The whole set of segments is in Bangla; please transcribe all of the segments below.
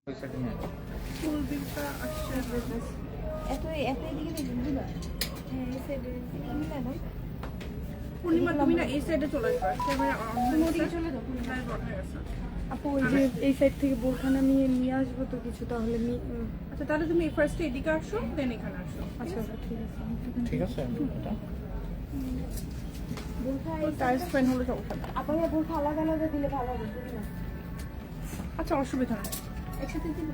ফুল বিলটা আসছে এত এত এদিকে দেখুন না। হ্যাঁ এই সাইডে মিলানো। পূর্ণিমা তুমি না এই সাইডে চলে আসবে ক্যামেরা তুমি ওদিকে চলে যাও। হ্যাঁ বড় হয়ে গেছে। আপু ওই যে এই সাইড থেকে বোরখানা নিয়ে আসবো তো কিছু তাহলে আচ্ছা তাহলে তুমি ফার্স্টে এদিকে আসো দেন এখানে আসো। আচ্ছা ঠিক আছে ঠিক আছে এটা বোরখা টাইস ফ্যান হলে সমস্যা নেই। আপনারা বোরখা আলাদা আলাদা দিলে ভালো হবে বুঝলি না। আচ্ছা অসুবিধা নেই। একসাথে দিলে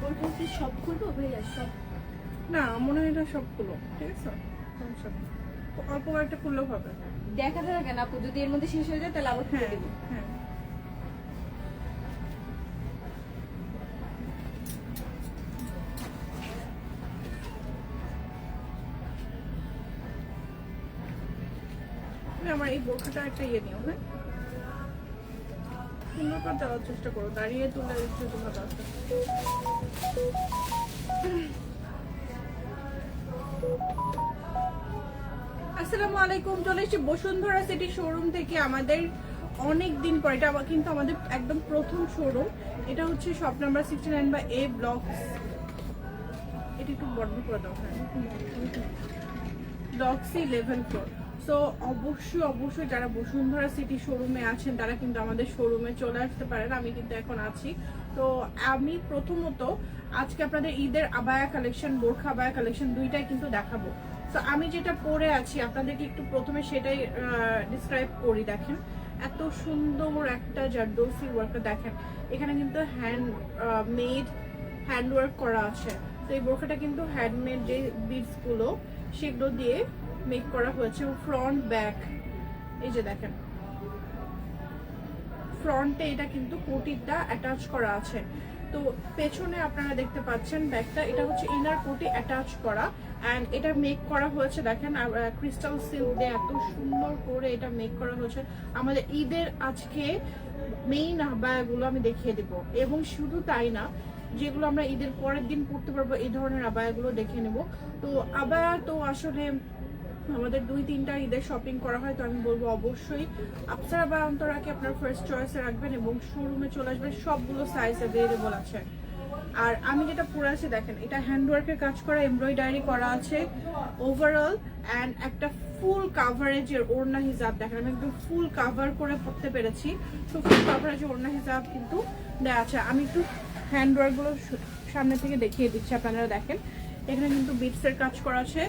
বোরখা কি সব করবো ভাইয়া সব? না মনে হয় এটা সবগুলো ঠিক আছে সমস্যা নেই। অল্প একটা করলেও হবে। দেখাতে থাকে না আপু, যদি এর মধ্যে শেষ হয়ে যায় তাহলে আবার খুলে হ্যাঁ দেবো। হ্যাঁ তুমি আমার এই বোরখাটা একটা ইয়ে নিও হ্যাঁ সুন্দর করে দেওয়ার চেষ্টা করো দাঁড়িয়ে তুলে একটু ভালো আছে। আসসালামু আলাইকুম, চলে এসেছি বসুন্ধরা সিটি শোরুম থেকে। আমাদের অনেক দিন পর এটা কিন্তু আমাদের একদম প্রথম শোরুম। এটা হচ্ছে শপ নাম্বার 69 বা এ ব্লক। এটা একটু বড় করে দাও হ্যাঁ ব্লক সি লেভেল 4। সো অবশ্যই যারা বসুন্ধরা সিটি শোরুমে আছেন তারা কিন্তু আমাদের শোরুমে চলে আসতে পারেন। আমি কিন্তু এখন আছি। তো আমি প্রথমত আজকে আপনাদের ঈদের আবায়া কালেকশন, বোরখা আবায়া কালেকশন দুইটাই কিন্তু দেখাবো। তো আমি যেটা পরে আছি আপনাদেরকে একটু প্রথমে সেটাই ডিসক্রাইব করি। দেখেন এত সুন্দর একটা জারদৌসি ওয়ার্কটা দেখেন, এখানে কিন্তু হ্যান্ড ওয়ার্ক করা আছে। তো এই বোরখাটা কিন্তু হ্যান্ডমেড যে বিডস গুলো সেগুলো দিয়ে মেক করা হয়েছে। ফ্রন্ট ব্যাক এই যে দেখেন ফ্রন্টে এটা কিন্তু কোটিটা অ্যাটাচ করা আছে। তো পেছনে আপনারা দেখতে পাচ্ছেন ব্যাগটা, এটা হচ্ছে ইনার কোটি অ্যাটাচ করা অ্যান্ড এটা মেক করা হয়েছে দেখেন ক্রিস্টাল সিল্ক দিয়ে এত সুন্দর করে এটা মেক করা হয়েছে। আমাদের ঈদের আজকে মেইন আবায়াগুলো আমি দেখিয়ে দেব, এবং শুধু তাই না যেগুলো আমরা ঈদের পরের দিন পড়তে পারবো এই ধরনের আবায়াগুলো দেখে নেব। তো আবায়া তো আসলে আমাদের 2-3টা ঈদের শপিং করা হয়। তো আমি বলবো অবশ্যই আপসারা বা অন্তরাকে আপনার ফার্স্ট চয়েসে রাখবেন এবং শোরুমে চলে আসবেন, সবগুলো সাইজ অ্যাভেলেবল আছে। আর আমি যেটা পরে আছি দেখেন এটা হ্যান্ডওয়ার্কের কাজ করা, এমব্রয়ডারি করা আছে ওভারঅল অ্যান্ড একটা ফুল কাভারেজের ওড়না হিজাব দেখেন। আমি একদম ফুল কাভার করে পড়তে পেরেছি। তো ফুল কাভারেজের ওড়না হিজাব কিন্তু দেওয়া আছে। আমি একটু হ্যান্ডওয়ার্কগুলো সামনে থেকে দেখিয়ে দিচ্ছি, আপনারা দেখেন এখানে কিন্তু বিটসের কাজ করা আছে,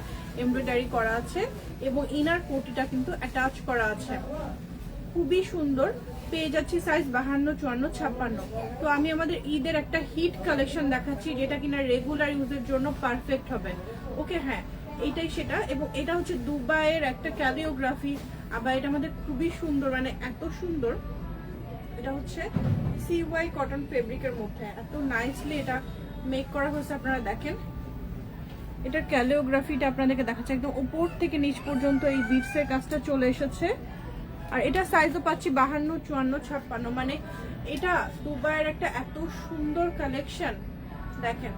এমব্রয়ডারি করা আছে এবং ইনার কোটিটা কিন্তু অ্যাটাচ করা আছে। খুবই সুন্দর। পেয়ে যাচ্ছি সাইজ 52, 54, 56। তো আমি আমাদের ঈদের একটা হিট কালেকশন দেখাচ্ছি যেটা কিনা রেগুলার ইউজের জন্য পারফেক্ট হবে। ওকে হ্যাঁ এইটাই সেটা। এবং এটা হচ্ছে দুবাইয়ের একটা ক্যালিওগ্রাফি। আবার এটা আমাদের খুবই সুন্দর, মানে এত সুন্দর। এটা হচ্ছে CY কটন ফেব্রিকের মধ্যে এত নাইসলি এটা মেক করা হয়েছে। আপনারা দেখেন এটার ক্যালিওগ্রাফিটা আপনাদেরকে দেখাচ্ছে, একদম উপর থেকে নিচ পর্যন্ত এই বিটসের কাজটা চলে এসেছে। আর এটা সাইজও পাচ্ছি 52, 54, 56। মানে এটা দুবাইয়ের একটা এত সুন্দর কালেকশন দেখেন।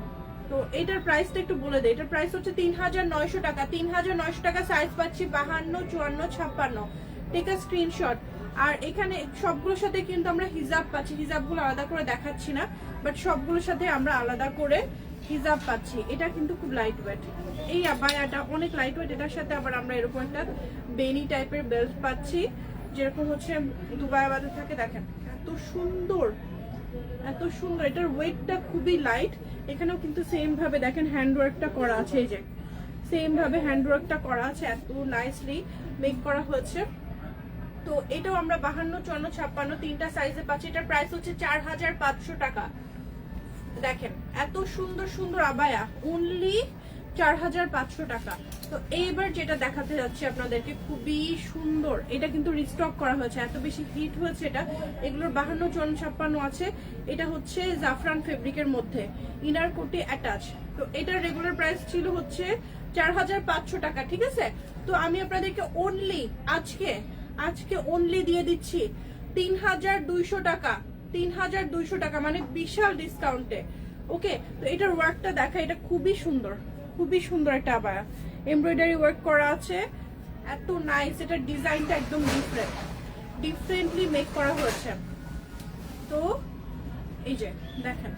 তো এটার প্রাইসটা একটু বলে দেয়। এটার প্রাইস হচ্ছে 3900 টাকা। 3900 টাকা সাইজ পাচ্ছি 52, 54, 56। Take a screenshot. আর এখানে সবগুলোর সাথে কিন্তু আমরা হিজাব পাচ্ছি। হিজাবগুলো আলাদা করে দেখাচ্ছি না, বাট সবগুলোর সাথে আমরা আলাদা করে হিজাব পাচ্ছি। এটা কিন্তু খুব লাইট ওয়েট, এই আবায়াটা অনেক লাইট ওয়েট। এটার সাথে আবার আমরা এরকম একটা বেনি টাইপের বেল্ট পাচ্ছি যেরকম হচ্ছে দুবাই বাজার থাকে। দেখেন এত সুন্দর এত সুন্দর। এটার ওয়েটটা খুবই লাইট। এখানেও কিন্তু সেম ভাবে দেখেন হ্যান্ডওয়ার্কটা করা আছে, এই যে সেম ভাবে হ্যান্ডওয়ার্কটা করা আছে, এত নাইসলি মেক করা হয়েছে। তো এটাও আমরা 52, 54, 56 তিনটা সাইজে পাচ্ছি। এটার প্রাইস হচ্ছে 4500 টাকা। দেখেন এত সুন্দর সুন্দর আবায়া অনলি 4500 টাকা। তো এইবার যেটা দেখাতে যাচ্ছি আপনাদেরকে খুবই সুন্দর, এটা কিন্তু রিস্টক করা হয়েছে, এত বেশি হিট হয়েছে এটা। এগুলোর 52, 54, 56 আছে। এটা হচ্ছে জাফরান ফেব্রিকের মধ্যে ইনার কোটি অ্যাটাচ। তো এটার রেগুলার প্রাইস ছিল হচ্ছে 4500 টাকা, ঠিক আছে। তো আমি আপনাদেরকে আজকে অনলি দিয়ে দিচ্ছি 3200 টাকা। 3200 টাকা মানে বিশাল ডিসকাউন্টে। ওকে তো এটার ওয়ার্কটা দেখা, এটা খুবই সুন্দর একটা আবায়া। এমব্রয়ডারি ওয়ার্ক করা আছে, এত নাইস, এটার ডিজাইনটা একদম ডিফারেন্টলি মেক করা হয়েছে। তো এই যে দেখেন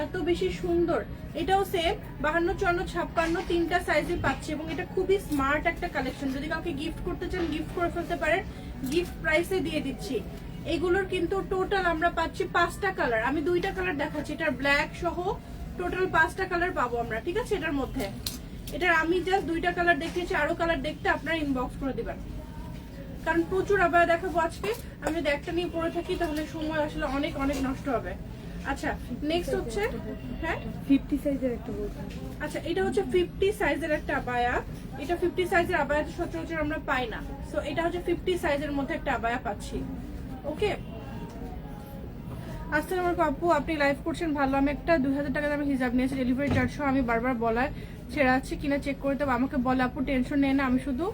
এত বেশি সুন্দর, এটাও সেম 52, 54, 56 তিনটা সাইজে পাচ্ছি এবং এটা খুবই স্মার্ট একটা কালেকশন। যদি কাউকে গিফট করতে চান গিফট করে ফেলতে পারেন, গিফট প্রাইসে দিয়ে দিচ্ছি। এগুলোর কিন্তু টোটাল আমরা পাচ্ছি 5টা কালার, আমি 2টা কালার দেখাচ্ছি, এটার ব্ল্যাক সহ টোটাল 5টা কালার পাবো আমরা, ঠিক আছে। এটার মধ্যে এটার আমি জাস্ট 2টা কালার দেখিয়েছি, আরো কালার দেখতে আপনারা ইনবক্স করে দিবেন, কারণ প্রচুর আবার দেখাবো আজকে। আমি যদি একটা নিয়ে পরে থাকি তাহলে সময় আসলে অনেক অনেক নষ্ট হবে। আচ্ছা নেক্সট হচ্ছে, হ্যাঁ 50 সাইজের একটা বোরখা। আচ্ছা এটা হচ্ছে 50 সাইজের একটা আবায়া। এটা 50 সাইজের আবায়া তো সচরাচর আমরা পাই না, সো এটা হচ্ছে 50 সাইজের মধ্যে একটা আবায়া পাচ্ছি। ওকে, আসসালামু আলাইকুম আপু, আপনি লাইভ করছেন ভালো। আমি একটা 2000 টাকা দামের হিজাব নিয়েছি, ডেলিভারি চার্জ সহ। আমি বারবার বলার ছেড়া আছে কিনা চেক করে দেবো, আমাকে বলে আপু টেনশন নেই না, আমি শুধু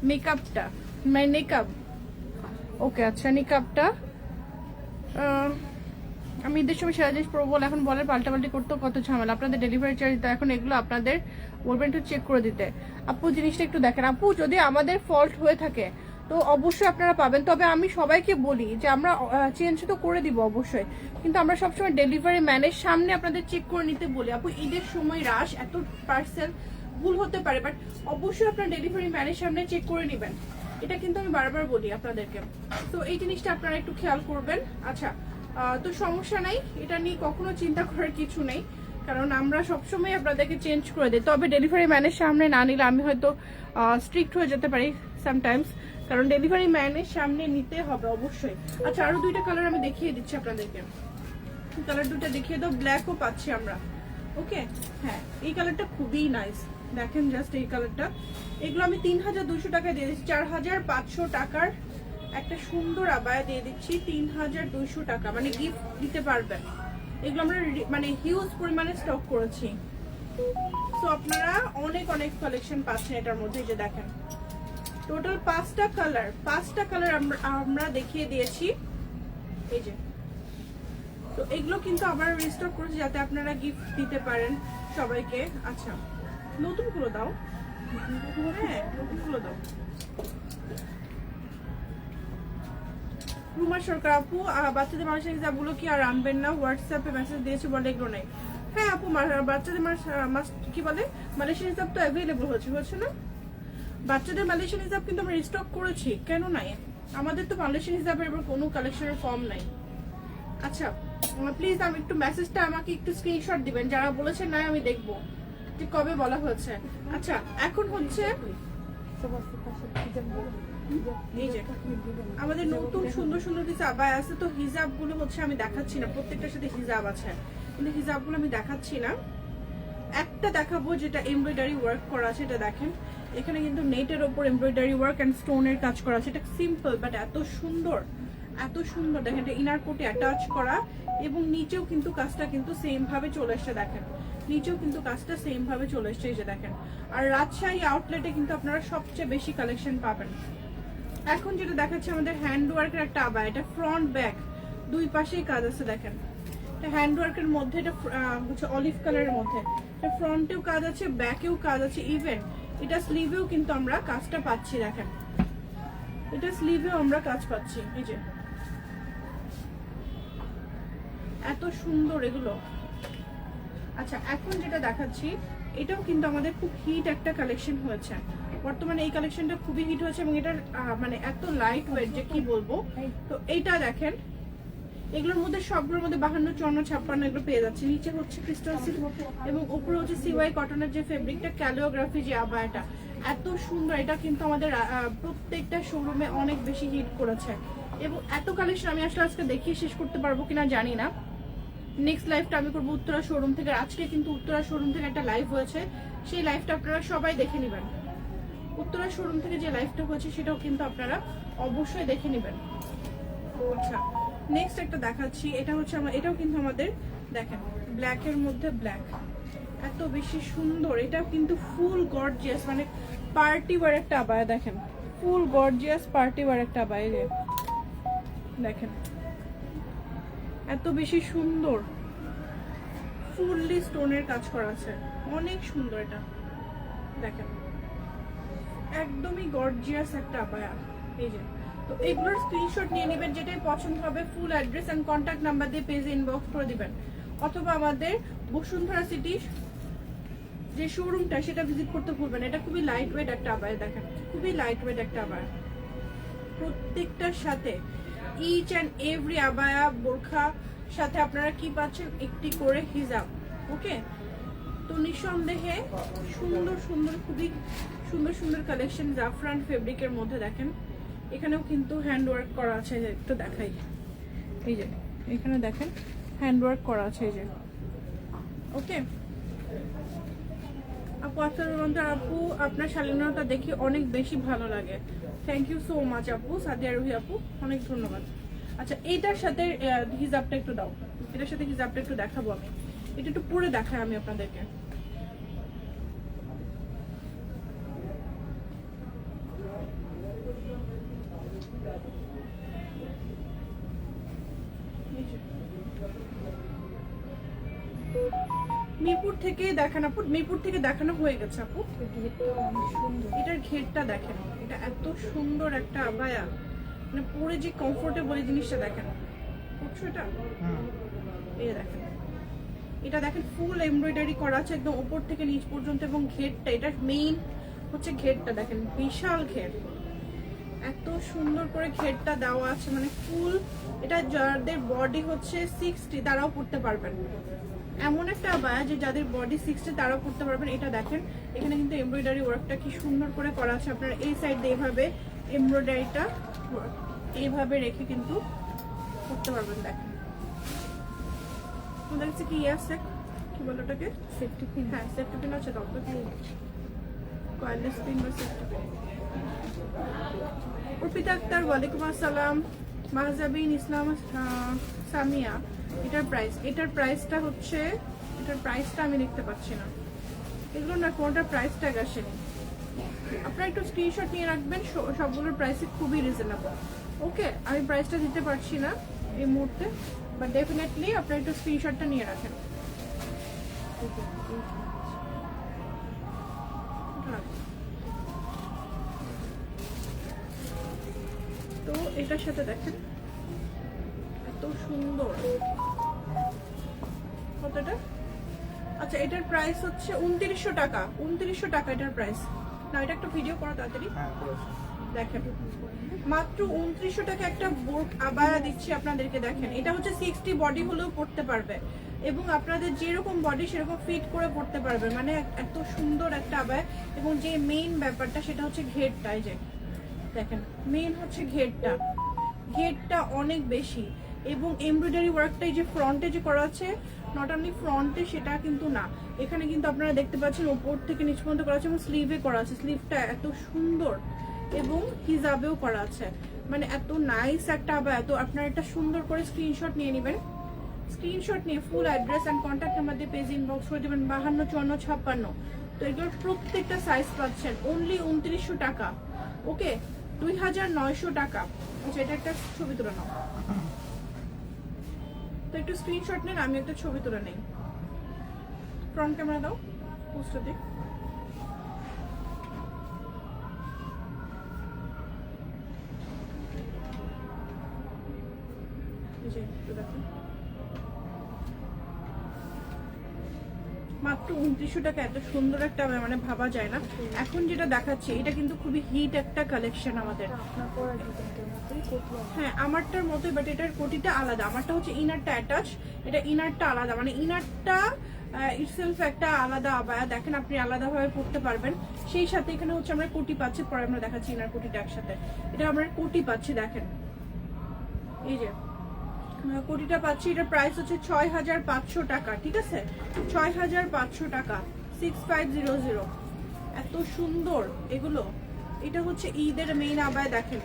মেকআপটা মানে মেকআপ। ওকে আচ্ছা নিকাপটা আমি ঈদের সময় সেরা জিনিস পরবো, এখন বলার পাল্টাপাল্টি করতেও কত ঝামেলা, আপনাদের ডেলিভারি চার্জ দিতে এখন এগুলো আপনাদের বলবেন একটু চেক করে দিতে। আপু জিনিসটা একটু দেখেন আপু, যদি আমাদের ফল্ট হয়ে থাকে তো অবশ্যই আপনারা পাবেন, তবে আমি সবাইকে বলি যে আমরা চেঞ্জ তো করে দিব অবশ্যই, কিন্তু আমরা সবসময় ডেলিভারি ম্যানের সামনে আপনাদের চেক করে নিতে বলি। আপু ঈদের সময় রাশ, এত পার্সেল ভুল হতে পারে, বাট অবশ্যই আপনার ডেলিভারি ম্যানের সামনে চেক করে নেবেন, এটা কিন্তু আমি বারবার বলি আপনাদেরকে। তো এই জিনিসটা আপনারা একটু খেয়াল করবেন। আচ্ছা তো সমস্যা নাই, এটা নিয়ে কখনো চিন্তা করার কিছু নেই, কারণ আমরা সবসময় আপনাদেরকে চেঞ্জ করে দিই। তবে ডেলিভারি ম্যানের সামনে না নিলে আমি হয়তো স্ট্রিক্ট হয়ে যেতে পারি সামটাইমস, কারণ ডেলিভারি ম্যানের সামনে নিতে হবে অবশ্যই। আচ্ছা আরো 2টা কালার আমি দেখিয়ে দিচ্ছি আপনাদেরকে, কালার 2টা দেখিয়ে দাও, ব্ল্যাকও পাচ্ছি আমরা। ওকে হ্যাঁ এই কালারটা খুবই নাইস, দেখেন জাস্ট এই কালারটা। এগুলো আমি 3200 টাকায় দিয়ে দিচ্ছি, 4500 টাকার একটা সুন্দর আবায়া দিয়ে দিচ্ছি 3200 টাকা, মানে গিফট দিতে পারবেন। এগুলো আমরা মানে হিউজ পরিমাণে স্টক করেছি, তো আপনারা অনেক অনেক কালেকশন পাচ্ছেন এটার মধ্যে। যে দেখেন টোটাল 5টা কালার আমরা দেখিয়ে দিয়েছি, এই যে। তো এগুলো কিন্তু আবার রিস্টক করেছি যাতে আপনারা গিফট দিতে পারেন সবাইকে। আচ্ছা নতুনগুলো দাও, হ্যাঁ নতুনগুলো দাও। রুমা সরকার আপু, বাচ্চাদের মানুষের হিসাবগুলো কি আর আনবেন না? হোয়াটসঅ্যাপে মেসেজ দিয়েছে বলে এগুলো নেই। হ্যাঁ আপু বাচ্চাদের কি বলে মালয়েশিয়ান হিসাব তো অ্যাভেলেবল হচ্ছে না, বাচ্চাদের মালয়েশিয়ান হিসাব কিন্তু আমরা রিস্টক করেছি, কেন নাই? আমাদের তো মালয়েশিয়ান হিসাবের এবার কোনো কালেকশনের কম নাই। আচ্ছা প্লিজ আমি একটু মেসেজটা আমাকে একটু স্ক্রিনশট দিবেন, যারা বলেছেন নাই আমি দেখবো যে কবে বলা হয়েছে। আচ্ছা এখন হচ্ছে এই যে আমাদের নতুন সুন্দর সুন্দর কিছু আবায়া আছে, তো হিজাব গুলো হচ্ছে আমি দেখাচ্ছি না, প্রত্যেকটার সাথে হিজাব আছে কিন্তু হিজাব গুলো আমি দেখাচ্ছি না। একটা দেখাবো যেটা এমব্রয়ডারি ওয়ার্ক করা আছে, এটা দেখেন এখানে কিন্তু নেটের ওপর এমব্রয়ডারি ওয়ার্ক এন্ড স্টোনের কাজ করা আছে। এটা সিম্পল বাট এত সুন্দর দেখেন, এটা ইনার কোটে অ্যাটাচ করা এবং নিচেও কিন্তু কাজটা কিন্তু সেম ভাবে চলে এসছে, দেখেন নিচেও কিন্তু কাজটা সেম ভাবে চলে এসছে, এই যে দেখেন। আর রাজশাহী আউটলেটে কিন্তু আপনারা সবচেয়ে বেশি কালেকশন পাবেন। এখন যেটা দেখাচ্ছে আমাদের হ্যান্ড ওয়ার্কের একটা আবায়া, এটা ফ্রন্ট ব্যাক দুই পাশেই কাজ আছে, দেখেন এটা হ্যান্ড ওয়ার্কের মধ্যে, এটা হচ্ছে অলিভ কালারের মধ্যে, এটা ফ্রন্টেও কাজ আছে ব্যাকেও কাজ আছে, ইভেন এটা স্লিভেও কিন্তু আমরা কাজটা পাচ্ছি, দেখেন এটা স্লিভেও আমরা কাজ পাচ্ছি, এই যে এত সুন্দর এগুলো। আচ্ছা এখন যেটা দেখাচ্ছি এটাও কিন্তু আমাদের খুব হিট একটা কালেকশন হয়েছে বর্তমানে, এই কালেকশনটা খুবই হিট হয়েছে এবং এটার মানে এত লাইট ওয়েট যে কি বলবো। তো এইটা দেখেন এগুলোর মধ্যে সবগুলোর মধ্যে 52, 54, 56 এগুলো পেয়ে যাচ্ছে। নিচে হচ্ছে ক্রিস্টাল সিল্ক এবং উপরে হচ্ছে সিওয়াই কটনের যে ফেব্রিকটা, ক্যালিওগ্রাফি যে আবায়াটা এত সুন্দর, এটা কিন্তু আমাদের প্রত্যেকটা শোরুমে অনেক বেশি হিট করেছে এবং এত কালেকশন আমি আসলে আজকে দেখিয়ে শেষ করতে পারবো কিনা জানি না। নেক্সট লাইভটা আমি করবো উত্তরা শোরুম থেকে, আজকে কিন্তু উত্তরা শোরুম থেকে একটা লাইভ হয়েছে, সেই লাইভটা আপনারা সবাই দেখে নেবেন। উত্তরা শোরুম থেকে যে লাইভটা হয়েছে সেটাও কিন্তু আপনারা অবশ্যই দেখে নেবেন। আচ্ছা নেক্সট একটা দেখাচ্ছি, এটা হচ্ছে এটাও কিন্তু আমাদের দেখেন ব্ল্যাকের মধ্যে ব্ল্যাক, এত বেশি সুন্দর, এটাও কিন্তু ফুল গর্জিয়াস মানে পার্টি ওয়্যার একটা আবায়া, দেখেন ফুল গর্জিয়াস পার্টি ওয়্যার একটা আবায়া, দেখেন এত বেশি সুন্দর, ফুললি স্টোনের কাজ করা আছে, অনেক সুন্দর। এটা দেখেন একদমই গর্জিয়াস একটা আবায়া। এই যে, তো এগুলোর স্ক্রিনশট নিয়ে নেবেন, যেটাই পছন্দ হবে full address and contact number দিয়ে পেজে ইনবক্স করে দিবেন, অথবা আমাদের বসুন্ধরা সিটি যে শোরুমটা সেটা ভিজিট করতে ভুলবেন। এটা খুবই লাইট ওয়েট একটা আবায়া, দেখেন খুবই লাইট ওয়েট একটা আবায়া। প্রত্যেকটার সাথে ইচ অ্যান্ড এভরি আবায়া বোরখা সাথে আপনারা কি পাচ্ছেন, একটি করে হিজাব। ওকে, তো নিঃসন্দেহে সুন্দর সুন্দর, খুবই সুন্দর সুন্দর কালেকশন জাফরান ফেব্রিকের মধ্যে। দেখেন এখানেও কিন্তু হ্যান্ড ওয়ার্ক করা আছে, একটু দেখাই। এই যে এখানে দেখেন হ্যান্ড ওয়ার্ক করা আছে, এই যে। ওকে আপু, আফতার আপু, আপনার শালীনতা দেখে অনেক বেশি ভালো লাগে। থ্যাংক ইউ সো মাচ আপু, সাদিয়া রুহি আপু, অনেক ধন্যবাদ। আচ্ছা, এইটার সাথে হিজাবটা একটু দাও, এটার সাথে হিজাবটা একটু দেখাবো আমি, এটা একটু পরে দেখাই আমি আপনাদেরকে। মিরপুর থেকে দেখান আপু, মিরপুর থেকে দেখানো হয়ে গেছে আপু। অনেক সুন্দর। এটার ঘেরটা দেখেন, এটা এত সুন্দর একটা আবায়া, মানে পরে যে কমফোর্টেবল জিনিসটা দেখেন। বুঝছো এটা? এই দেখেন, এটা দেখেন ফুল এমব্রয়ডারি করা আছে একদম উপর থেকে নিচ পর্যন্ত, এবং ঘেরটা, এটার মেইন হচ্ছে ঘেরটা দেখেন, বিশাল ঘের, এত সুন্দর করে ঘেরটা দেওয়া আছে, মানে ফুল। এটা যাদের বডি হচ্ছে 60 তারাও পড়তে পারবেন, এমন একটা আবায়া যে যাদের বডি 60 তারাও পড়তে পারবেন। এটা দেখেন এখানে কিন্তু এমব্রয়ডারি ওয়ার্কটা কি সুন্দর করে করা আছে। আপনারা এই সাইড দিয়ে এইভাবে এমব্রয়ডারিটা এইভাবে রেখে কিন্তু করতে পারবেন। দেখেন আমাদের কাছে কি আছে, কি বলে ওটাকে, সেফটি পিন। হ্যাঁ সেফটি পিন আছে, তবে কয়েললেস পিন বা সেফটি পিন। অর্পিতা আক্তার, ওয়ালাইকুম আসসালাম। মাহজাবিন ইসলাম সামিয়া, এটার প্রাইসটা হচ্ছে, এটার প্রাইসটা আমি দেখতে পাচ্ছি না, এগুলো না কোনটার প্রাইস ট্যাগ আসেনি। আপনারা একটু স্ক্রিনশট নিয়ে রাখবেন, সবগুলোর প্রাইসই খুবই রিজনেবল। ওকে, আমি প্রাইসটা দিতে পারছি না এই মুহূর্তে, বাট ডেফিনেটলি আপনারা একটু স্ক্রিনশটটা নিয়ে রাখেন। তো এটার সাথে দেখেন এত সুন্দর, কতটা, আচ্ছা এটার প্রাইস হচ্ছে 2900 টাকা। 2900 টাকা এটার প্রাইস। না, এটা একটা ভিডিও করো তাড়াতাড়ি। দেখেন মাত্র 2900 টাকা একটা আবায়া দিচ্ছি আপনাদেরকে। দেখেন এটা হচ্ছে 60 বডি হলেও পড়তে পারবে, এবং আপনাদের যেরকম বডি সেরকম ফিট করে পড়তে পারবে, মানে এত সুন্দর একটা আবায়া। এবং যে মেইন ব্যাপারটা সেটা হচ্ছে ঘেরটা, এই যে দেখেন মেইন হচ্ছে ঘেরটা অনেক বেশি, এবং এমব্রয়ডারি ওয়ার্কটা যে ফ্রন্টে যে করা আছে, নট অনলি ফ্রন্টে সেটা কিন্তু না, এখানে কিন্তু আপনারা দেখতে পাচ্ছেন উপর থেকে নিচ পর্যন্ত করা আছে, এবং স্লিভে করা আছে। স্লিভটা এত সুন্দর, এবং হিজাবেও করা আছে, মানে এত নাইস একটা আবায়া। তো আপনারা একটা সুন্দর করে স্ক্রিনশট নিয়ে নেবেন, স্ক্রিনশট নিয়ে full address and contact number দিয়ে পেজ ইনবক্স করে দেবেন 52 54 56। তো এগুলোর প্রত্যেকটা সাইজ পাচ্ছেন অনলি 2900 টাকা। ওকে, 2900 টাকা। আচ্ছা, এটা একটা ছবি তুলে নাও, তো একটু স্ক্রিনশট নেন, আমি একটা ছবি তুলে নেই। ফ্রন্ট ক্যামেরা দাও, পোস্টার দিই। মাত্র 2900 টাকা এত সুন্দর একটা, মানে ভাবা যায় না। এখন যেটা দেখাচ্ছি এটা কিন্তু খুবই হিট একটা কালেকশন আমাদের। আপনার পরা ডিজাইনটার মতোই কোটি আছে। হ্যাঁ, আমারটার মতোই, বাট এটার কোটিটা আলাদা। আমারটা হচ্ছে ইনারটা অ্যাটাচ, এটা ইনারটা আলাদা, মানে ইনারটা ইটসেলফ একটা আলাদা আবায়া। দেখেন আপনি আলাদাভাবে পড়তে পারবেন। সেই সাথে এখানে হচ্ছে আমরা কোটি পাচ্ছি, পরে আমরা দেখাচ্ছি ইনার কোটিটা একসাথে। এটা আমরা কোটি পাচ্ছি, দেখেন এই যে কোটিটা পাচ্ছি। এটার প্রাইস হচ্ছে 6500 টাকা, ঠিক আছে, 6500 টাকা, 6500। এত সুন্দর এগুলো। এটা হচ্ছে ঈদের মেইন আবায়া। দেখেন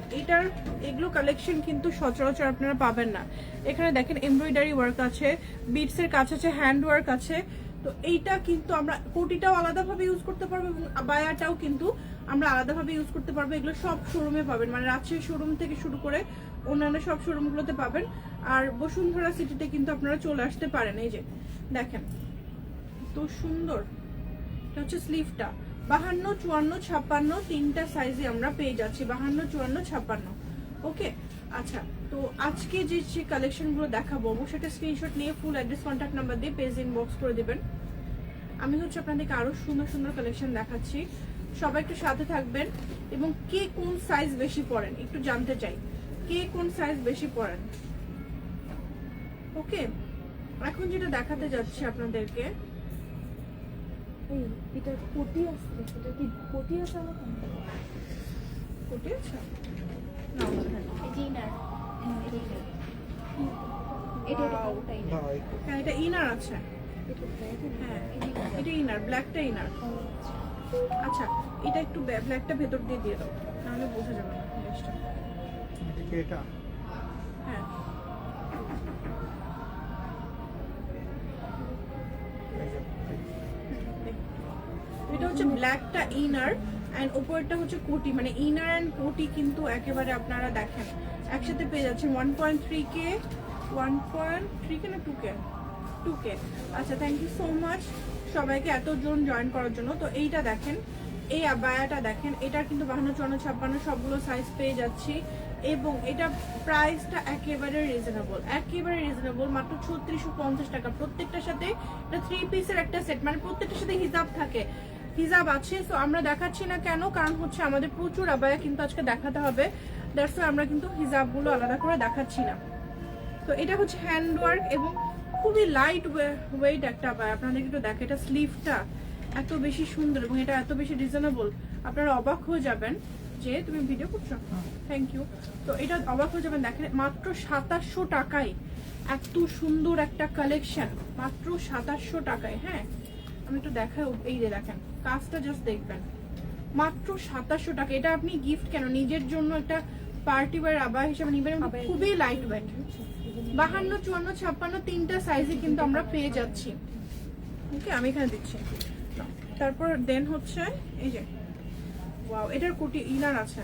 এগুলো কালেকশন কিন্তু সচরাচর আপনারা পাবেন না। এখানে দেখেন এমব্রয়ডারি ওয়ার্ক আছে, বিটসের কাজ আছে, হ্যান্ড ওয়ার্ক আছে। তো এইটা কিন্তু আমরা কোটিটাও আলাদাভাবে ইউজ করতে পারবো, এবং আবায়াটাও কিন্তু আমরা আলাদাভাবে ইউজ করতে পারবো। এগুলো সব শোরুমে পাবেন, মানে রাজশাহী শোরুম থেকে শুরু করে অন্যান্য সব শোরুমগুলোতে পাবেন। আর বসুন্ধরা সিটিতে কিন্তু আপনারা চলে আসতে পারেন। এই যে দেখেন তো সুন্দর, এটা হচ্ছে স্লিভটা, 52, 54, 56 তিনটা সাইজে আমরা পেয়ে যাচ্ছি, 52, 54, 56। ওকে, আচ্ছা তো আজকে যে কালেকশনগুলো দেখাবো সেটা স্ক্রিনশট নিয়ে ফুল অ্যাড্রেস কন্ট্যাক্ট নাম্বার দিয়ে পেজ ইনবক্স করে দিবেন। আমি হচ্ছে আপনাদেরকে আরো সুন্দর সুন্দর কালেকশন দেখাচ্ছি, সবাই একটু সাথে থাকবেন। এবং কে কোন সাইজ বেশি পরেন একটু জানতে চাই, কে কোন সাইজ বেশি পরেন। ওকে, এখন যেটা দেখাতে যাচ্ছি আপনাদেরকে, এই এটা কোটি আছে, এটা কি কোটি আছে আমার? কোটি আছে না মনে হয় না। এই যে ইনার, হ্যাঁ এই যে ইনার, এটা Wow. পুরোটা ইনার। হ্যাঁ এটা ইনার আছে, এটা ব্ল্যাক হ্যাঁ এটা ইনার, ব্ল্যাকটা ইনার। আচ্ছা এটা একটু ব্ল্যাকটা ভেতর দিয়ে দিয়ে দাও, নাহলে বোঝা যাবে না জিনিসটা। এটা হ্যাঁ এটা হচ্ছে ব্ল্যাকটা ইনার এন্ড উপরটা হচ্ছে কোটি, মানে ইনার এন্ড কোটি কিন্তু একেবারে আপনারা দেখেন একসাথে পেয়ে যাচ্ছেন 1.3K, 1.3K না 2K, 2K। আচ্ছা থ্যাংক ইউ সো মাচ সবাইকে এতজন জয়েন করার জন্য। তো এইটা দেখেন, এই আবায়াটা দেখেন, এটার কিন্তু 52, 54, 56 সবগুলো সাইজ পেয়ে যাচ্ছি। এবং এটা প্রাইসটা একেবারে রিজনেবল, একেবারে রিজনেবল, মাত্র 3650 টাকা। প্রত্যেকটার সাথে এটা 3 পিসের একটা সেট, মানে প্রত্যেকটার সাথে হিজাব থাকে, হিজাব আছে। সো আমরা দেখাচ্ছি না কেন, কারণ হচ্ছে আমাদের প্রচুর আবায়া কিন্তু আজকে দেখাতে হবে, দ্যাটস ওয়াই আমরা কিন্তু হিজাবগুলো আলাদা করে দেখাচ্ছি না। তো এটা হচ্ছে হ্যান্ড ওয়ার্ক এবং খুবই লাইট ওয়েট একটা আবায়া। আপনাদের একটু দেখে, এটা স্লিভটা এত বেশি সুন্দর এবং এটা এত বেশি রিজনেবল, আপনারা অবাক হয়ে যাবেন। যে তুমি ভিডিও করছো, থ্যাংক ইউ। তো এটা অবাক হয়ে যাবেন, দেখেন মাত্র 2700 টাকায় এত সুন্দর একটা কালেকশন, মাত্র 2700 টাকায়। হ্যাঁ আমি একটু দেখাই, এই যে দেখেন কাজটা জাস্ট দেখবেন, মাত্র 2700 টাকা। এটা আপনি গিফট কেন নিজের জন্য একটা পার্টি ওয়্যার আবায়া হিসেবে নিবেন, খুবই লাইট ওয়েট। 52, 54, 56 তিনটা সাইজে কিন্তু আমরা পেয়ে যাচ্ছি। ওকে আমি এখানে দিচ্ছি। তারপর দেন হচ্ছে এই যে ওয়াও, এটার কোটি ইনার আছে,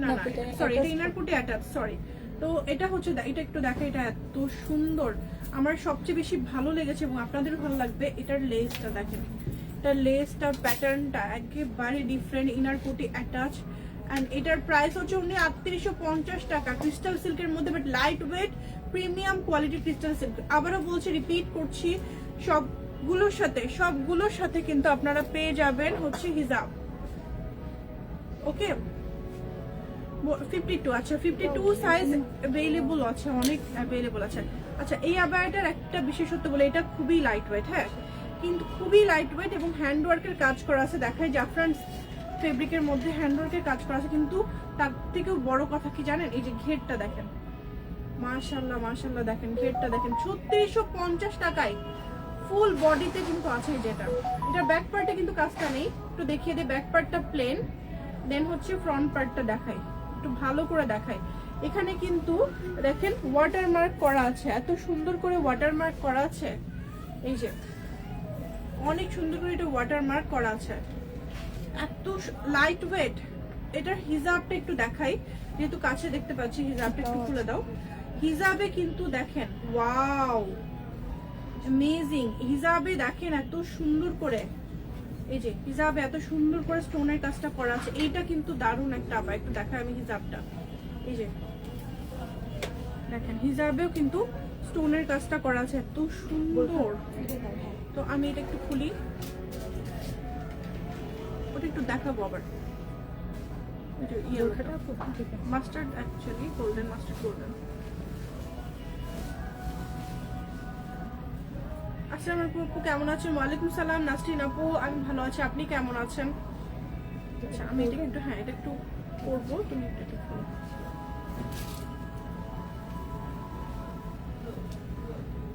না না সরি এটা ইনার কোটি অ্যাটাচ, সরি। তো এটা হচ্ছে এটা একটু দেখে, এটা এত সুন্দর, আমার সবচেয়ে বেশি ভালো লেগেছে এবং আপনাদের ভালো লাগবে। এটার লেসটা দেখেন, এটার লেসটার প্যাটার্নটা একেবারে ডিফারেন্ট, ইনার কোটি অ্যাটাচ। এন্ড এটার প্রাইস হচ্ছে উনি 3850 টাকা, ক্রিস্টাল সিল্কের মধ্যে, but light weight premium quality crystal silk. আবারও বলছি, রিপিট করছি, সবগুলোর সাথে কিন্তু আপনারা পেয়ে যাবেন হচ্ছে হিজাব। ওকে 52, আচ্ছা 52 সাইজ অ্যাভেলেবল আছে, অনেক অ্যাভেলেবল আছে। আচ্ছা এই আবায়াটার একটা বিশেষত্ব বলে, এটা খুবই লাইট ওয়েট, হ্যাঁ কিন্তু খুবই লাইট ওয়েট এবং হ্যান্ড ওয়ার্কের কাজ করা আছে। দেখায় জাফরান ফেব্রিকের মধ্যে হ্যান্ড ওয়ার্কের কাজ করা আছে, কিন্তু তার থেকেও বড় কথা কি জানেন, এই যে ঘেরটা দেখেন, মাশাআল্লাহ মাশাআল্লাহ, দেখেন ঘেরটা দেখেন, 3650 টাকায় ফুল বডিতে কিন্তু আছে। যেটা এটা ব্যাক পার্টে কিন্তু কাজটা নেই, একটু দেখিয়ে দিই। ব্যাক পার্টটা প্লেন, দেন হচ্ছে ফ্রন্ট পার্টটা দেখাই, একটু ভালো করে দেখাই। এখানে কিন্তু দেখেন ওয়াটারমার্ক করা আছে, এত সুন্দর করে ওয়াটারমার্ক করা আছে, এই যে অনেক সুন্দর করে এটা ওয়াটারমার্ক করা আছে, এত লাইট ওয়েট। এটার হিজাবটা একটু দেখাই, যেহেতু কাছে দেখতে পাচ্ছি, হিজাবটা একটু খুলে দাও। হিজাবে কিন্তু দেখেন ওয়াও অ্যামেজিং, হিজাবে দেখেন এত সুন্দর করে, এই যে হিজাবে এত সুন্দর করে স্টোনের কাজটা করা আছে। এইটা কিন্তু দারুণ একটা আবার একটু দেখাই আমি হিজাবটা, এই যে দেখেন হিজাবেও কিন্তু স্টোনের কাজটা করা আছে, এত সুন্দর। তো আমি এটা একটু খুলি, ওটা একটু দেখাবো আবার। Mustard, actually golden, mustard golden. আসসালামু আলাইকুম আপু, কেমন আছেন? ওয়ালাইকুম সালাম নাসরিন আপু, আমি ভালো আছি, আপনি কেমন আছেন? আচ্ছা আমি এটা একটু, হ্যাঁ এটা একটু করবো, তুমি এটা একটু করো।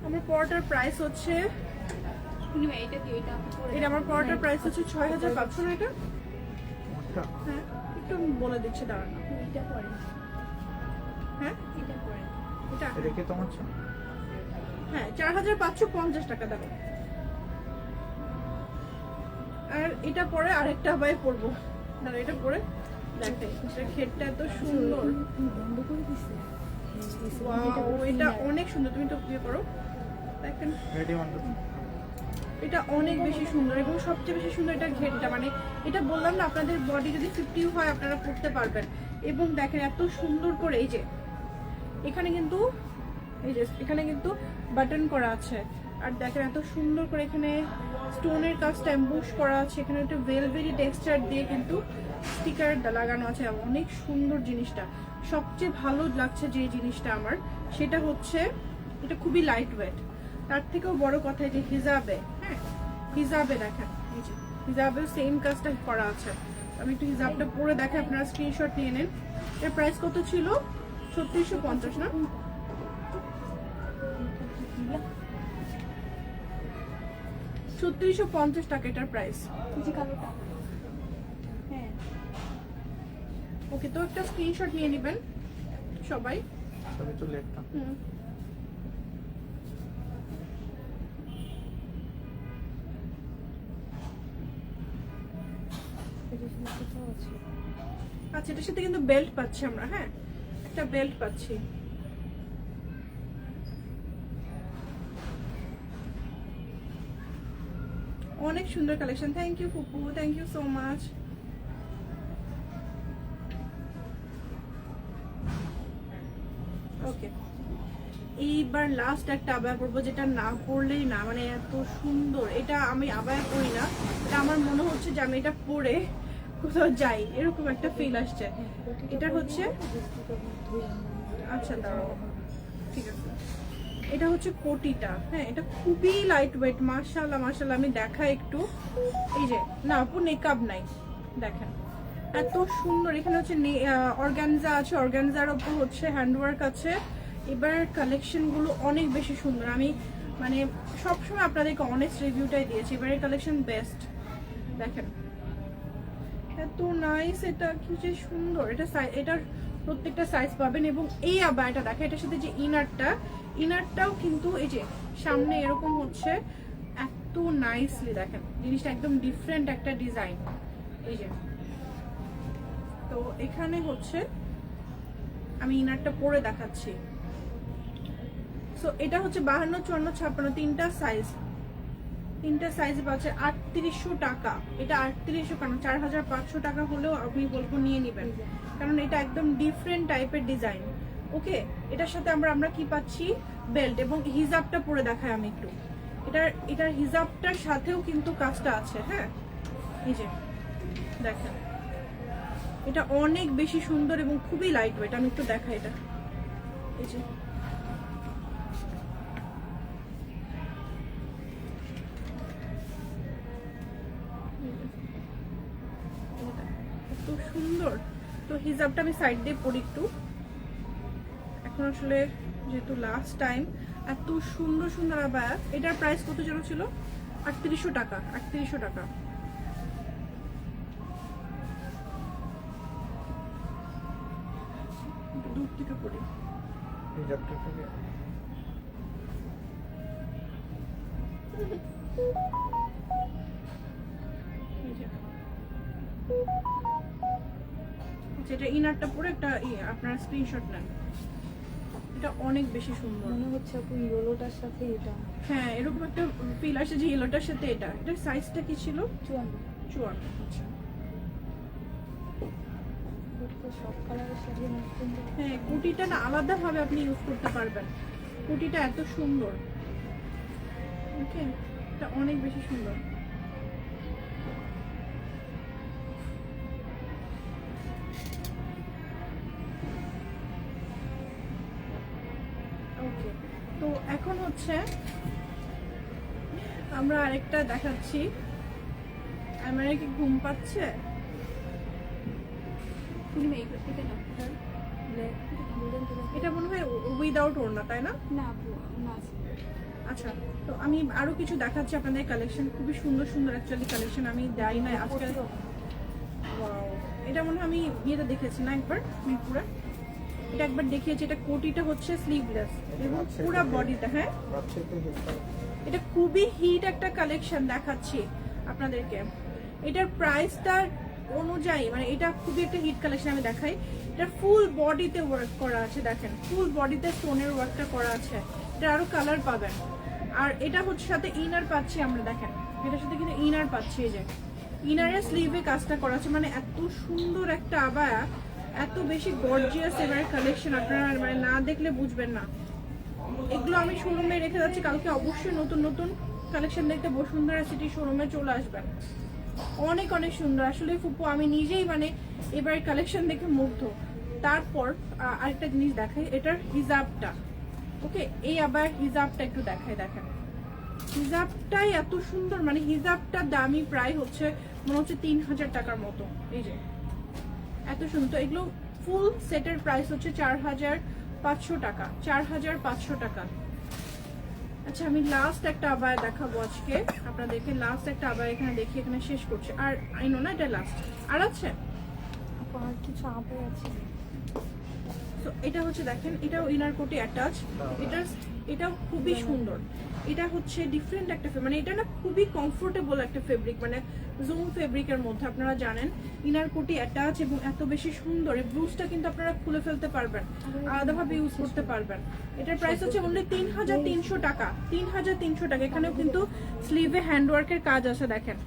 আমার পরোটার প্রাইস হচ্ছে, এটা আমার পরোটার প্রাইস হচ্ছে 6500 না এটা? হ্যাঁ একটু আমি বলে দিচ্ছি, দাঁড়ান। হ্যাঁ এটা রেখে তোমার হ্যাঁ 4550 টাকা দাও। আর এটা পরে আরেকটা আবার পরবো, দাঁড়া এটা পরে দেখে, এটা ঘেরটা এত সুন্দর, বন্ধ করে দিছে। ওয়াও এটা অনেক সুন্দর। তুমি তো বিয়ে করো, দেখেন রেডি ওয়ান এটা অনেক বেশি সুন্দর এবং সবচেয়ে বেশি সুন্দর এটা ঘেরটা, মানে এটা বললাম না আপনাদের বডি যদি 50 হয় আপনারা পরতে পারবেন। এবং দেখেন এত সুন্দর করে এই যে এখানে কিন্তু বাটন করা আছে, আর দেখেন এত সুন্দর করে এখানে স্টোনের কাজটা এমবুশ করা আছে, এখানে একটা ভেলভেরি টেক্সচার দিয়ে কিন্তু স্টিকার লাগানো আছে। অনেক সুন্দর জিনিসটা। সবচেয়ে ভালো লাগছে যে জিনিসটা আমার সেটা হচ্ছে এটা খুবই লাইট ওয়েট। তার থেকেও বড় কথা যে হিজাবে, হ্যাঁ হিজাবে দেখেন এই যে হিজাবেও সেম কাজটা করা আছে। আমি একটু হিজাবটা পরে দেখে আপনারা স্ক্রিনশট নিয়ে নেন। এর প্রাইস কত ছিল? 3650 না? 3650 টাকা এটার প্রাইস। এই যে কালোটা। হ্যাঁ ওকে, তো একটা স্ক্রিনশট নিয়ে নেবেন সবাই। ছবি তুলে একটা। এটা শুনতে তো আছে। আচ্ছা, এটার সাথে কিন্তু বেল্ট পাচ্ছি আমরা, হ্যাঁ একটা বেল্ট পাচ্ছি। অনেক সুন্দর কালেকশন। থ্যাংক ইউ ফুপু, থ্যাংক ইউ সো মাচ। ওকে, এইবার লাস্ট একটা আবায়া পরবো, যেটা না পরলেই না, মানে এত সুন্দর। এটা আমি আবায়া পরি না, এটা আমার মনে হচ্ছে যে আমি এটা পরে কোথাও যাই, এরকম একটা ফিল আসছে। এটা হচ্ছে, আচ্ছা দাঁড়াও, ঠিক আছে, এটা হচ্ছে কোটিটা। হ্যাঁ এটা খুবই লাইট ওয়েট, মাশাআল্লাহ মাশাআল্লাহ। আমি দেখাই একটু, এই যে না আপু নেকাব নাই, দেখেন এত সুন্দর। এখানে হচ্ছে অর্গানজা আছে, অর্গানজার উপর হচ্ছে হ্যান্ডওয়ার্ক আছে। এবার কালেকশন গুলো অনেক বেশি সুন্দর। আমি মানে সবসময় আপনাদেরকে অনেস্ট রিভিউটাই দিয়েছি, এবারের কালেকশন বেস্ট। দেখেন এত নাইস, এটা কি যে সুন্দর। এটার প্রত্যেকটা সাইজ পাবেন। এবং এই আবায়াটা দেখেন, এটার সাথে যে ইনারটাও কিন্তু এই যে সামনে এরকম হচ্ছে, এত নাইসলি দেখেন জিনিসটা, একদম ডিফারেন্ট একটা ডিজাইন। এই যে তো এখানে হচ্ছে আমি ইনারটা পরে দেখাচ্ছি। সো এটা হচ্ছে 52, 54, 56 তিনটা সাইজ পাচ্ছে 3800 টাকা। এটা 3800 কেন, 4500 টাকা হলেও আমি বলবো নিয়ে নেবেন, কারণ এটা একদম ডিফারেন্ট টাইপের ডিজাইন। ওকে, এটার সাথে আমরা কি পাচ্ছি? বেল্ট এবং হিজাবটা পরে দেখায় আমি একটু। এটার হিজাবটার সাথেও কিন্তু কাজটা আছে। হ্যাঁ এই যে দেখেন, এটা অনেক বেশি সুন্দর এবং খুবই লাইট ওয়েট। আমি একটু দেখাই এটা, এই যে এত সুন্দর। তো হিজাবটা আমি সাইড দিয়ে পরি একটু। এখন আসলে যেহেতু লাস্ট টাইম, এত সুন্দর সুন্দর আবায়া। এটার প্রাইস কত যেন ছিল? 3800 টাকা। 3800 টাকা। দূর থেকে পড়ি, হিজাবটা থেকে যেটা ইনারটা পরে একটা আপনার স্ক্রিনশট নেন। এটা অনেক বেশি সুন্দর, মনে হচ্ছে আপু ইয়েলোটার সাথে এটা। হ্যাঁ এরকম একটা ফিল আসে যে ইয়েলোটার সাথে এটা। এটার সাইজটা কি ছিল? 54। আচ্ছা সব কালারের সাথে হ্যাঁ, কুটিটা না আলাদা ভাবে আপনি ইউজ করতে পারবেন। কুটিটা এত সুন্দর। ওকে, এটা অনেক বেশি সুন্দর। ওকে, তো এখন হচ্ছে আমরা আরেকটা দেখাচ্ছি। আমার কি ঘুম পাচ্ছে? এটা মনে হয় উইদাউট ওড়না, তাই না? না আপু না। আচ্ছা, তো আমি আরো কিছু দেখাচ্ছি আপনাদের কালেকশন। খুবই সুন্দর সুন্দর অ্যাকচুয়ালি কালেকশন আমি দেই না আজকাল। ওয়াও, এটা মনে হয় আমি ইয়েটা দেখেছি না একবার মিরপুরে। এটা একবার দেখিয়েছি। এটা কোটিটা হচ্ছে স্লিভলেস এবং পুরো বডিটা। হ্যাঁ এটা খুবই হিট একটা কালেকশন দেখাচ্ছি আপনাদেরকে। এটার প্রাইসটা অনুযায়ী মানে এটা খুবই একটা হিট কালেকশন। আমি দেখাই, এটা ফুল বডিতে ওয়ার্ক করা আছে। দেখেন ফুল বডিতে স্টোনের ওয়ার্কটা করা আছে। এটা আরো কালার পাবেন। আর এটা হচ্ছে সাথে ইনার পাচ্ছি আমরা, দেখেন এটার সাথে কিন্তু ইনার পাচ্ছি, এই যে ইনারের স্লিভে কাজটা করা আছে। মানে এত সুন্দর একটা আবায়া, এত বেশি গর্জিয়াস এবার কালেকশন, আপনারা মানে না দেখলে বুঝবেন না। এগুলো আমি শোরুমে রেখে যাচ্ছি, কালকে অবশ্যই নতুন নতুন কালেকশন দেখতে বসুন্ধরা সিটি শোরুমে চলে আসবেন। অনেক অনেক সুন্দর আসলে ফুপু, আমি নিজেই মানে এবার কালেকশন দেখে মুগ্ধ। তারপর আরেকটা জিনিস দেখাই, এটার হিজাবটা। ওকে, এই আবার হিজাবটা একটু দেখাই, দেখেন হিজাবটাই এত সুন্দর, মানে হিজাবটার দামই প্রায় হচ্ছে মনে হচ্ছে 3000 টাকার মতো। এই যে এত সুন্দর, এগুলো ফুল সেটের প্রাইস হচ্ছে 4500 টাকা, 4500 টাকা। আচ্ছা, আমি লাস্ট একটা আবায়া দেখাবো আজকে আপনাদেরকে, লাস্ট একটা আবায়া এখানে দেখি, এখানে শেষ করছি। আর আইনো না এটা লাস্ট, আর আছে আর কিছু আবার আছে। তো এটা হচ্ছে দেখেন, এটাও ইনার কোটে অ্যাটাচ, এটাও খুবই সুন্দর। এটা হচ্ছে ডিফারেন্ট একটা মানে এটা না খুবই কমফোর্টেবল একটা ফেব্রিক, মানে জুম ফেব্রিকের মধ্যে আপনারা জানেন ইনার কোটি অ্যাটাচ এবং এত বেশি সুন্দর। এই ব্লুজটা কিন্তু আপনারা খুলে ফেলতে পারবেন, আলাদাভাবে ইউজ করতে পারবেন। এটার প্রাইস হচ্ছে অনলি 3300 টাকা, 3300 টাকা। এখানেও কিন্তু স্লিভে হ্যান্ডওয়ার্কের কাজ আছে, দেখেন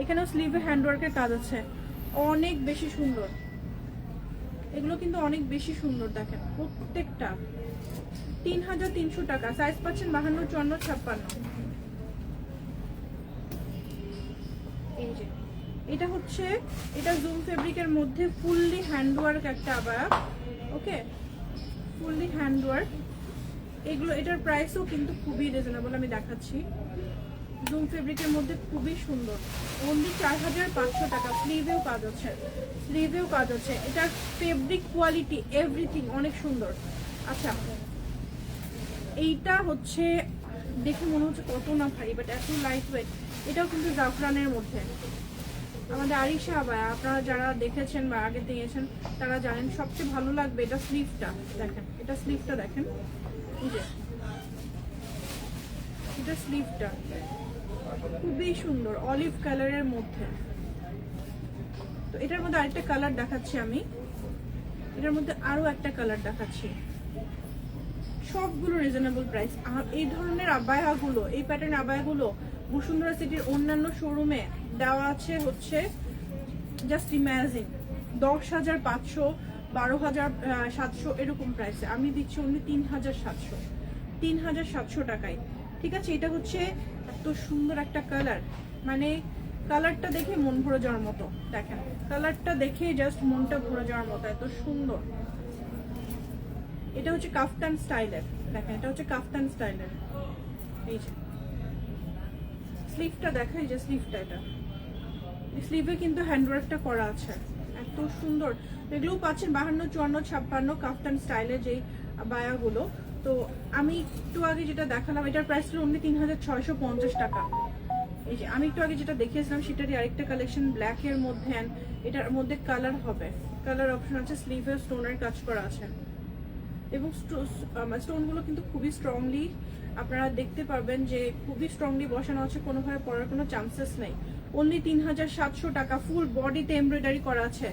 এখানেও স্লিভে হ্যান্ডওয়ার্কের কাজ আছে, অনেক বেশি সুন্দর। এগুলো কিন্তু অনেক বেশি সুন্দর, দেখেন প্রত্যেকটা 3300 টাকা। সাইজ পাচ্ছেন 52, 54, 56। এই যে এটা হচ্ছে, এটা জুম ফেব্রিকের মধ্যে ফুললি হ্যান্ডওয়ার্ক একটা আবায়া। ওকে, ফুললি হ্যান্ডওয়ার্ক এগুলো। এটার প্রাইসও কিন্তু খুবই রিজনেবল, আমি দেখাচ্ছি। জুম ফেব্রিকের মধ্যে খুবই সুন্দর, অনলি 4500 টাকা। স্লিভেও কাজ আছে, স্লিভেও কাজ আছে। এটার ফেব্রিক কোয়ালিটি এভরিথিং অনেক সুন্দর। আচ্ছা, এইটা হচ্ছে দেখে মনে হচ্ছে কত না ভারী, বাট এত লাইট ওয়েট। এটাও কিন্তু জাফরানের মধ্যে, আমাদের আরিশা আবায়া, আপনারা যারা দেখেছেন বা আগে দিয়েছেন তারা জানেন। সবচেয়ে ভালো লাগবে এটা স্লিভটা, দেখেন এটা স্লিভটা দেখেন, এই যে এটা স্লিভটা খুবই সুন্দর অলিভ কালারের মধ্যে। তো এটার মধ্যে আরেকটা কালার দেখাচ্ছি আমি, এটার মধ্যে আরো একটা কালার দেখাচ্ছি। সবগুলো রিজনেবল প্রাইস। এই ধরনের আবায়াগুলো, এই প্যাটার্ন আবায়াগুলো বসুন্ধরা সিটির অন্যান্য শোরুমে দেওয়া আছে হচ্ছে জাস্ট ইমাজিন 10,500, 12,700 এরকম প্রাইসে। আমি দিচ্ছি অনলি 3,700, 3,700 টাকায়। ঠিক আছে, এটা হচ্ছে এত সুন্দর একটা কালার, মানে কালারটা দেখে মন ভরে যাওয়ার মতো। দেখেন কালারটা দেখে জাস্ট মনটা ভরে যাওয়ার মতো, এত সুন্দর। এটা হচ্ছে কাফতান স্টাইলের, দেখেন এটা হচ্ছে কাফতান স্টাইলের। এই যে স্লিভটা দেখেন, এই যে স্লিভটা, এটা স্লিভে কিন্তু হ্যান্ডওয়ার্কটা করা আছে, এত সুন্দর। এগুলোও পাচ্ছেন 52, 54, 56 কাফতান স্টাইলের যেই বায়াগুলো। তো আমি একটু আগে যেটা দেখালাম এটার প্রাইস ছিল অনলি 3650 টাকা। এই যে আমি একটু আগে যেটা দেখিয়েছিলাম সেটারই আরেকটা কালেকশন ব্ল্যাকের মধ্যে, এটার মধ্যে কালার হবে, কালার অপশন আছে। স্লিভে স্টোনের কাজ করা আছে এবং স্টোনগুলো কিন্তু খুবই স্ট্রংলি আপনারা দেখতে পারবেন যে খুবই স্ট্রংলি বসানো আছে, কোনোভাবে পড়ার কোনো চান্সেস নেই। অনলি 3700 টাকা। ফুল বডিতে এমব্রয়ডারি করা আছে,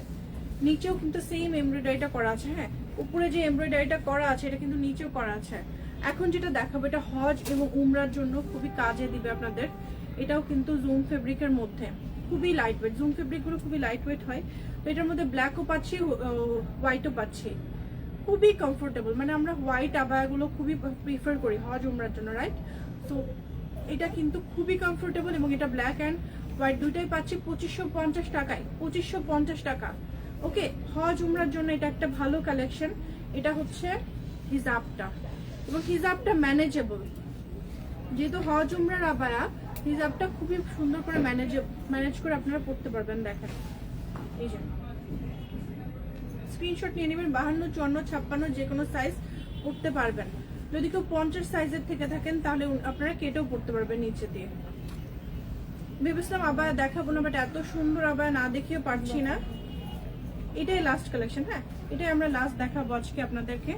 নিচেও কিন্তু সেম এমব্রয়ডারিটা করা আছে। হ্যাঁ, উপরে যে এমব্রয়ডারিটা করা আছে এটা কিন্তু নিচেও করা আছে। এখন যেটা দেখাবো এটা হজ এবং উমরার জন্য খুবই কাজে দিবে আপনাদের। এটাও কিন্তু জুম ফেব্রিকের মধ্যে, খুবই লাইট ওয়েট। জুম ফেব্রিকগুলো খুবই লাইট ওয়েট হয়। তো এটার মধ্যে ব্ল্যাকও পাচ্ছি, হোয়াইটও পাচ্ছি, খুবই কমফোর্টেবল। মানে আমরা হোয়াইট আবায়াগুলো খুবই প্রিফার করি হজ উমরার জন্য, রাইট? তো এটা কিন্তু খুবই কমফোর্টেবল এবং এটা ব্ল্যাক অ্যান্ড হোয়াইট দুইটাই পাচ্ছি 2550 টাকায়, 2550 টাকা। ওকে, হজ উমরার জন্য এটা একটা ভালো কালেকশন। এটা হচ্ছে হিজাবটা, এবং হিজাবটা ম্যানেজেবল, যেহেতু হজ উমরার আবায়া, হিজাবটা খুবই সুন্দর করে ম্যানেজ করে আপনারা পড়তে পারবেন। দেখেন এই যে স্ক্রিনশট নিয়ে নেবেন, 52, 54, 56 যে কোনো সাইজ পড়তে পারবেন। যদি কেউ 50 সাইজের থেকে থাকেন তাহলে আপনারা কেটেও পড়তে পারবেন নিচে দিয়ে। ভেবেছিলাম আবার দেখাবো না, বাট এত সুন্দর আবার না দেখিয়ে পারছি না। এটাই লাস্ট কালেকশন, হ্যাঁ এটাই আমরা লাস্ট দেখাবো আজকে আপনাদেরকে।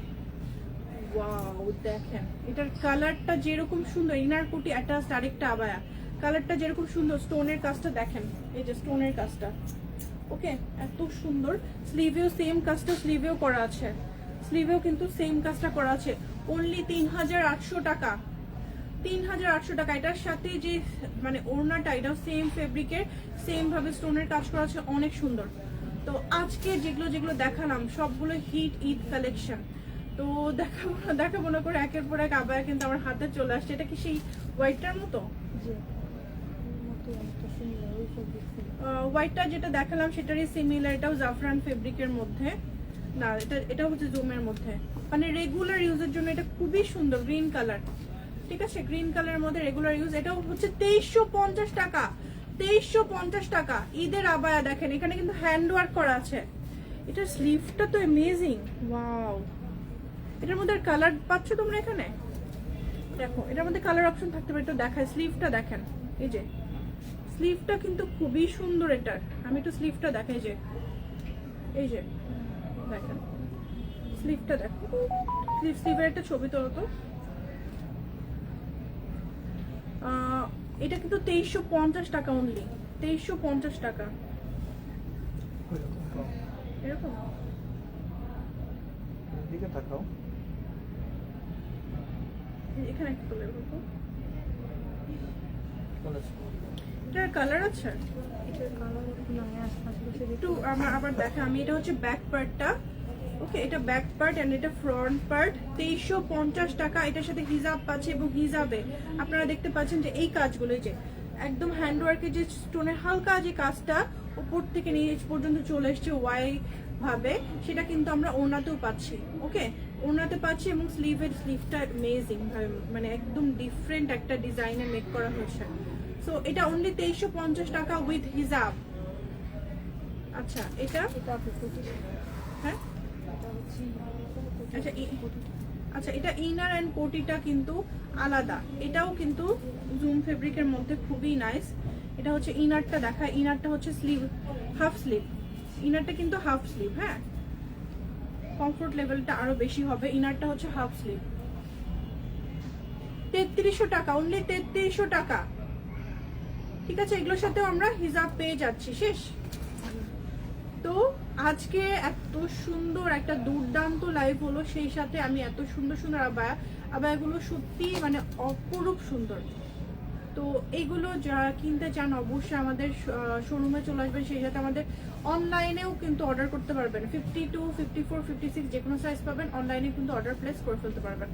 ওয়াও, দেখেন এটার কালারটা যেরকম সুন্দর, ইনার কোটি অ্যাটাচড আরেকটা আবায়া, কালারটা যেরকম সুন্দর, স্টোনের কাজটা দেখেন, এই যে স্টোনের কাজটা। ওকে, এত সুন্দর। স্লিভেও সেম কাজটা স্লিভেও করা আছে, স্লিভেও কিন্তু সেম কাজটা করা আছে। অনলি 3800 টাকা, 3800 টাকা। এটার সাথে যে মানে ওড়নাটা, এটাও সেম ফেব্রিকের, সেম ভাবে স্টোনের কাজ করা আছে, অনেক সুন্দর। তো আজকে যেগুলো দেখালাম সবগুলো হিট ঈদ কালেকশন। তো দেখাবো না করে একের পর এক আবায়া কিন্তু আমার হাতে চলে আসছে। এটা কি সেই হোয়াইটটার মতো? যে মতো একটা সিমিলার ওই সব দেখছি। হোয়াইটটা যেটা দেখালাম সেটারই সিমিলার, এটাও জাফরান ফেব্রিকের মধ্যে, না এটা হচ্ছে জুমের মধ্যে। মানে রেগুলার ইউজের জন্য এটা খুবই সুন্দর, গ্রিন কালার, ঠিক আছে, গ্রিন কালারের মধ্যে রেগুলার ইউজ। এটাও হচ্ছে 2350 টাকা, 2350 টাকা। ঈদের আবায়া দেখেন, এখানে কিন্তু হ্যান্ড ওয়ার্ক করা আছে। এটার স্লিভটা তো অ্যামেজিং, ওয়াও। এটার মধ্যে কালার পাচ্ছ তোমরা এখানে, দেখো এটার মধ্যে কালার অপশন থাকতে পারে। একটু দেখায়, স্লিভটা দেখেন, এই যে স্লিভটা কিন্তু খুবই সুন্দর এটার। আমি একটু স্লিভটা দেখাই, যে এই যে দেখেন স্লিভটা, দেখো স্লিভের একটা ছবি তোলো তো। এটা কিন্তু 2350 টাকা অনলি, 2350 টাকা। এরকম দিকে তাকাও, এখানে একটা তোলে তো। বলেছো এটার কালার আছে এটার কালার নাই, আশপাশে বসে একটু আমার আবার দেখা। আমি এটা হচ্ছে ব্যাক পার্টটা, ওকে, এটা ব্যাক পার্ট এন্ড এটা ফ্রন্ট পার্ট। 2350 টাকা। এটার সাথে হিজাব পাচ্ছে, এবং হিজাবে আপনারা দেখতে পাচ্ছেন যে এই কাজগুলো, এই যে একদম হ্যান্ডওয়ার্কের যে স্টোনের হালকা যে কাজটা উপর থেকে নিচ পর্যন্ত চলে এসছে ওয়াই ভাবে, সেটা কিন্তু আমরা ওড়নাতেও পাচ্ছি, ওকে, ওড়নাতে পাচ্ছি। এবং স্লিভটা অ্যামেজিং ভাবে, মানে একদম ডিফারেন্ট একটা ডিজাইনে মেক করা হয়েছে। সো এটা অনলি 2350 টাকা উইথ হিজাব। আচ্ছা এটা এটা আপনি কোটি, হ্যাঁ, এটা হচ্ছে আচ্ছা আচ্ছা, এটা ইনার এন্ড কোটিটা কিন্তু আলাদা। এটাও কিন্তু জুম ফেব্রিকের মধ্যে খুবই নাইস। এটা হচ্ছে ইনারটা দেখা, ইনারটা হচ্ছে স্লিভ, হাফ স্লিভ। ইনারটা কিন্তু হাফ স্লিভ, হ্যাঁ, কমফোর্ট লেভেলটা আরো বেশি হবে। ইনারটা হচ্ছে হাফ স্লিভ। 3300 টাকা, অনলি 3300 টাকা, ঠিক আছে। এগুলোর সাথেও আমরা হিজাব পেয়ে যাচ্ছি। শেষ। তো আজকে এত সুন্দর একটা দুর্দান্ত লাইভ হলো, সেই সাথে আমি এত সুন্দর সুন্দর আবায়াগুলো সত্যি মানে অপরূপ সুন্দর। তো এইগুলো যারা কিনতে চান অবশ্যই আমাদের শোরুমে চলে আসবেন। সেই সাথে আমাদের অনলাইনেও কিন্তু অর্ডার করতে পারবেন। 52, 54, 56 যে কোনো সাইজ পাবেন, অনলাইনে কিন্তু অর্ডার প্লেস করে ফেলতে পারবেন।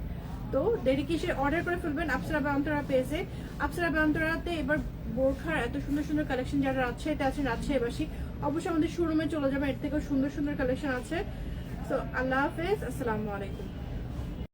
তো দেরি কিসে, অর্ডার করে ফেলবেন আপসরা বায়ন্তরা পেজে। আপসরা বায়ন্তরাতে এবার বোরখার এত সুন্দর সুন্দর কালেকশন, যারা রাজশাহীতে আছেন, রাজশাহীবাসী অবশ্যই আমাদের শোরুমে চলে যাবেন, এর থেকেও সুন্দর সুন্দর কালেকশন আছে। তো আল্লাহ হাফেজ, আসসালামু আলাইকুম।